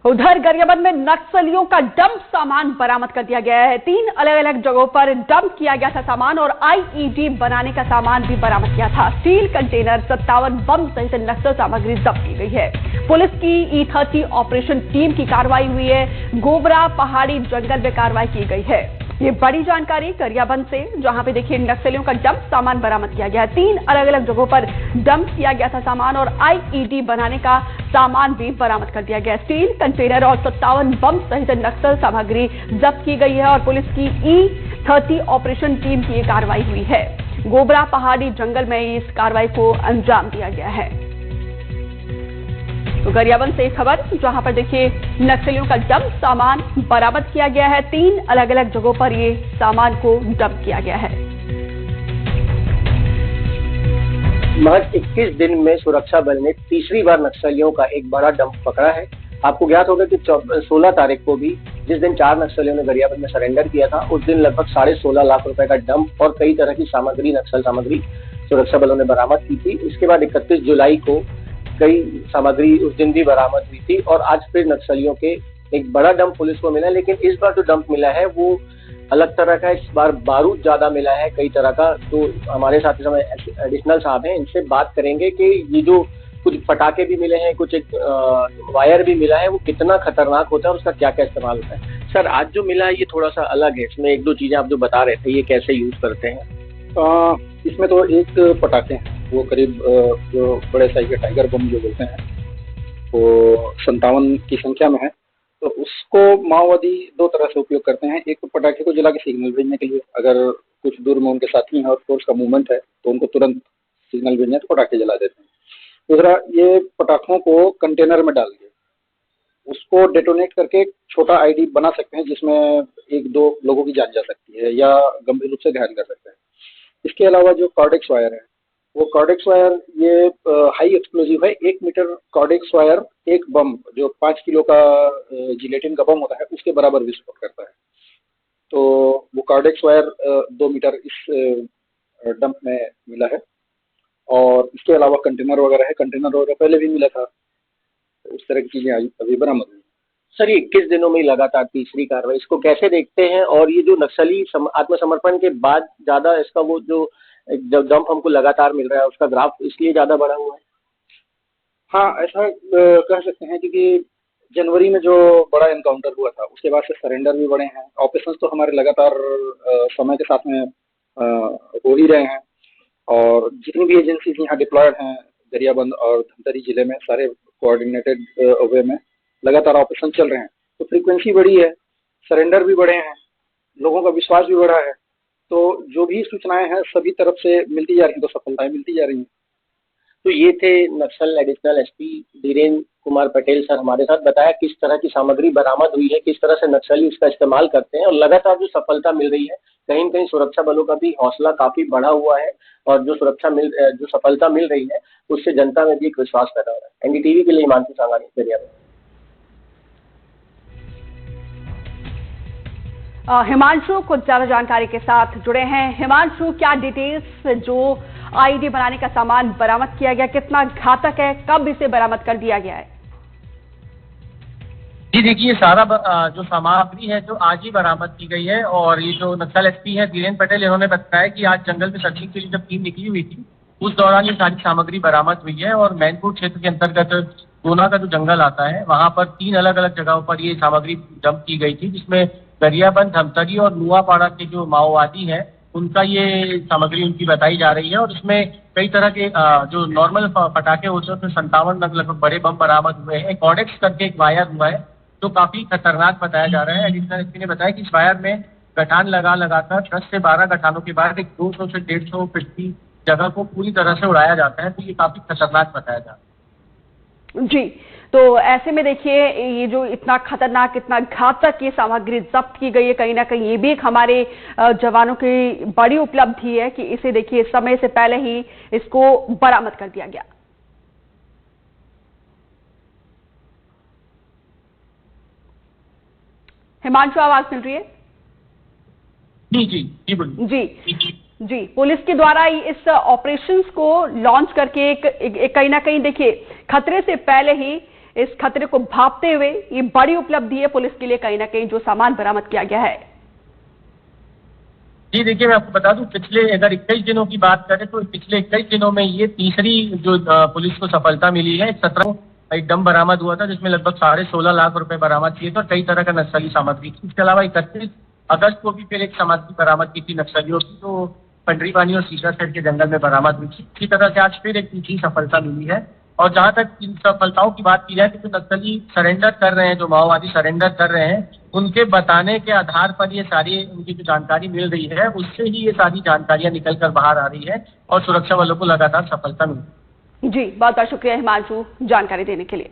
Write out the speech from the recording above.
उधर गरियाबंद में नक्सलियों का डंप सामान बरामद कर दिया गया है। 3 अलग अलग जगहों पर डंप किया गया था सामान और आईईडी बनाने का सामान भी बरामद किया था। स्टील कंटेनर, 57 बम सहित नक्सल सामग्री जब्त की गई है। पुलिस की E30 ऑपरेशन टीम की कार्रवाई हुई है। गोबरा पहाड़ी जंगल में कार्रवाई की गई है। ये बड़ी जानकारी गरियाबंद से, जहां पे देखिए नक्सलियों का डंप सामान बरामद किया गया है। 3 अलग अलग जगहों पर डंप किया गया था सामान और आईईडी बनाने का सामान भी बरामद कर दिया गया। स्टील कंटेनर और 57 बम सहित नक्सल सामग्री जब्त की गई है और पुलिस की E30 ऑपरेशन टीम की कार्रवाई हुई है। गोबरा पहाड़ी जंगल में इस कार्रवाई को अंजाम दिया गया है। तो गरियाबंद से एक खबर, जहां पर देखिए नक्सलियों का डंप सामान बरामद किया गया है। 3 अलग अलग जगहों पर ये सामान को डंप किया गया है। महज 21 दिन में सुरक्षा बल ने तीसरी बार नक्सलियों का एक बड़ा डंप पकड़ा है। आपको ज्ञात होगा कि 16 तारीख को भी, जिस दिन 4 नक्सलियों ने गरियाबंद में सरेंडर किया था, उस दिन लगभग 16.5 लाख रुपए का डंप और कई तरह की सामग्री, नक्सल सामग्री सुरक्षा बलों ने बरामद की थी। इसके बाद 31 जुलाई को कई सामग्री उस दिन भी बरामद हुई थी और आज फिर नक्सलियों के एक बड़ा डंप पुलिस को मिला। लेकिन इस बार जो डंप मिला है वो अलग तरह का, इस बार बारूद ज्यादा मिला है कई तरह का। तो हमारे साथ इस समय एडिशनल साहब हैं, इनसे बात करेंगे कि ये जो कुछ पटाखे भी मिले हैं, कुछ एक वायर भी मिला है, वो कितना खतरनाक होता है और उसका क्या क्या इस्तेमाल होता है। सर, आज जो मिला है ये थोड़ा सा अलग है, इसमें 1-2 चीजें आप जो बता रहे थे, ये कैसे यूज करते हैं? इसमें तो एक पटाखे हैं, वो करीब जो बड़े साइज के टाइगर बम जो बोलते हैं, वो 57 की संख्या में है। तो उसको माओवादी 2 तरह से उपयोग करते हैं। एक तो पटाखे को जला के सिग्नल भेजने के लिए, अगर कुछ दूर में उनके साथी हैं और फोर्स का मूवमेंट है तो उनको तुरंत सिग्नल भेजने तो पटाखे जला देते हैं। दूसरा, ये पटाखों को कंटेनर में डाल के उसको डेटोनेट करके छोटा आईडी बना सकते हैं, जिसमें 1-2 लोगों की जान जा सकती है या गंभीर रूप से घायल कर सकते हैं। इसके अलावा जो कॉर्डेक्स वायर है, वो कॉर्डेक्स वायर ये हाई एक्सप्लोजिव है। 1 मीटर कॉर्डेक्स वायर एक बम, जो 5 किलो का जिलेटिन का बम होता है, उसके बराबर विस्फोट करता है। तो वो कॉर्डेक्स वायर 2 मीटर इस डंप में मिला है। और इसके अलावा कंटेनर वगैरह है, कंटेनर वगैरह पहले भी मिला था। उस तरह की चीजें अभी बरामद हुई। सर, 21 दिनों में लगातार तीसरी कार्रवाई, इसको कैसे देखते हैं? और ये जो नक्सली आत्मसमर्पण के बाद ज्यादा इसका वो जो डंप हमको लगातार मिल रहा है, उसका ग्राफ इसलिए ज्यादा बढ़ा हुआ है? हाँ, ऐसा कह सकते हैं, क्योंकि जनवरी में जो बड़ा एनकाउंटर हुआ था उसके बाद से सरेंडर भी बढ़े हैं। ऑपरेशंस तो हमारे लगातार समय के साथ में हो ही रहे हैं। और जितनी भी एजेंसीज यहाँ डिप्लॉयड हैं गरियाबंद और धमतरी जिले में, सारे कोऑर्डिनेटेड वे में लगातार ऑपरेशन चल रहे हैं। तो फ्रीक्वेंसी बढ़ी है, सरेंडर भी बढ़े हैं, लोगों का विश्वास भी बढ़ा है। तो जो भी सूचनाएं हैं सभी तरफ से मिलती जा रही हैं, तो सफलताएं मिलती जा रही हैं। तो ये थे Naxal additional SP Dhirendra Kumar Patel sir, हमारे साथ बताया किस तरह की सामग्री बरामद हुई है, किस तरह से नक्सली उसका इस्तेमाल करते हैं और लगातार जो सफलता मिल रही है, कहीं न कहीं सुरक्षा बलों का भी हौसला काफी बढ़ा हुआ है और जो सफलता मिल रही है उससे जनता में भी एक विश्वास पैदा हो रहा है। एनडीटीवी के लिए हिमांशु सांगानी, गरियाबंद। हिमांशु कुछ ज्यादा जानकारी के साथ जुड़े हैं। हिमांशु, क्या डिटेल्स, जो आईडी बनाने का सामान बरामद किया गया कितना घातक है, कब इसे बरामद कर दिया गया है? जी देखिए, सारा जो सामग्री है जो आज ही बरामद की गई है। और ये जो नक्सल एसपी है धीरेन्द्र पटेल, इन्होंने बताया कि आज जंगल में सर्चिंग के लिए जब टीम निकली हुई थी उस दौरान ये सारी सामग्री बरामद हुई है। और मैनपुर क्षेत्र के अंतर्गत गोना का जो जंगल आता है वहां पर 3 अलग अलग जगहों पर ये सामग्री डंप की गई थी, जिसमें गरियाबंद, धमतरी और नुआपाड़ा के जो माओवादी हैं उनका ये सामग्री उनकी बताई जा रही है। और इसमें कई तरह के जो नॉर्मल पटाखे होते हैं उसमें 57 लगभग बड़े बम बरामद हुए हैं। कॉर्डेक्स करके एक वायर हुआ है जो काफी खतरनाक बताया जा रहा है। एडिशनल एसपी ने बताया कि इस वायर में गठान लगाकर 10 से 12 गठानों के बाद एक 200 से 150 फीट की जगह को पूरी तरह से उड़ाया जाता है। तो ये काफी खतरनाक बताया जा रहा है। जी, तो ऐसे में देखिए ये जो इतना खतरनाक, इतना घातक ये सामग्री जब्त की गई है, कहीं ना कहीं ये भी एक हमारे जवानों की बड़ी उपलब्धि है कि इसे देखिए समय से पहले ही इसको बरामद कर दिया गया। हिमांशु, आवाज मिल रही है? जी जी जी बोलिए। जी, पुलिस के द्वारा इस ऑपरेशंस को लॉन्च करके एक कहीं ना कहीं देखिए खतरे से पहले ही इस खतरे को भांपते हुए ये बड़ी उपलब्धि है पुलिस के लिए कहीं ना कहीं जो सामान बरामद किया गया है। जी देखिए, मैं आपको बता दूं, पिछले अगर 21 दिनों की बात करें तो पिछले 21 दिनों में ये तीसरी जो पुलिस को सफलता मिली है। 17 एक डंप बरामद हुआ था जिसमें लगभग 16.5 लाख रुपए बरामद किए थे और कई तरह का नक्सली सामग्री थी। इसके अलावा 31 अगस्त को भी फिर एक सामग्री बरामद की थी नक्सलियों की, तो पंडरी पानी और सीसा सेट के जंगल में बरामद हुई थी। इसी तरह से आज फिर एक तीसरी सफलता मिली है। और जहां तक इन सफलताओं की बात की जाए तो जो नक्सली सरेंडर कर रहे हैं, जो माओवादी सरेंडर कर रहे हैं, उनके बताने के आधार पर ये सारी उनकी जो जानकारी मिल रही है उससे ही ये सारी जानकारियां निकल कर बाहर आ रही है और सुरक्षा बलों को लगातार सफलता मिल रही है। जी, बहुत बहुत शुक्रिया हिमांशु जानकारी देने के लिए।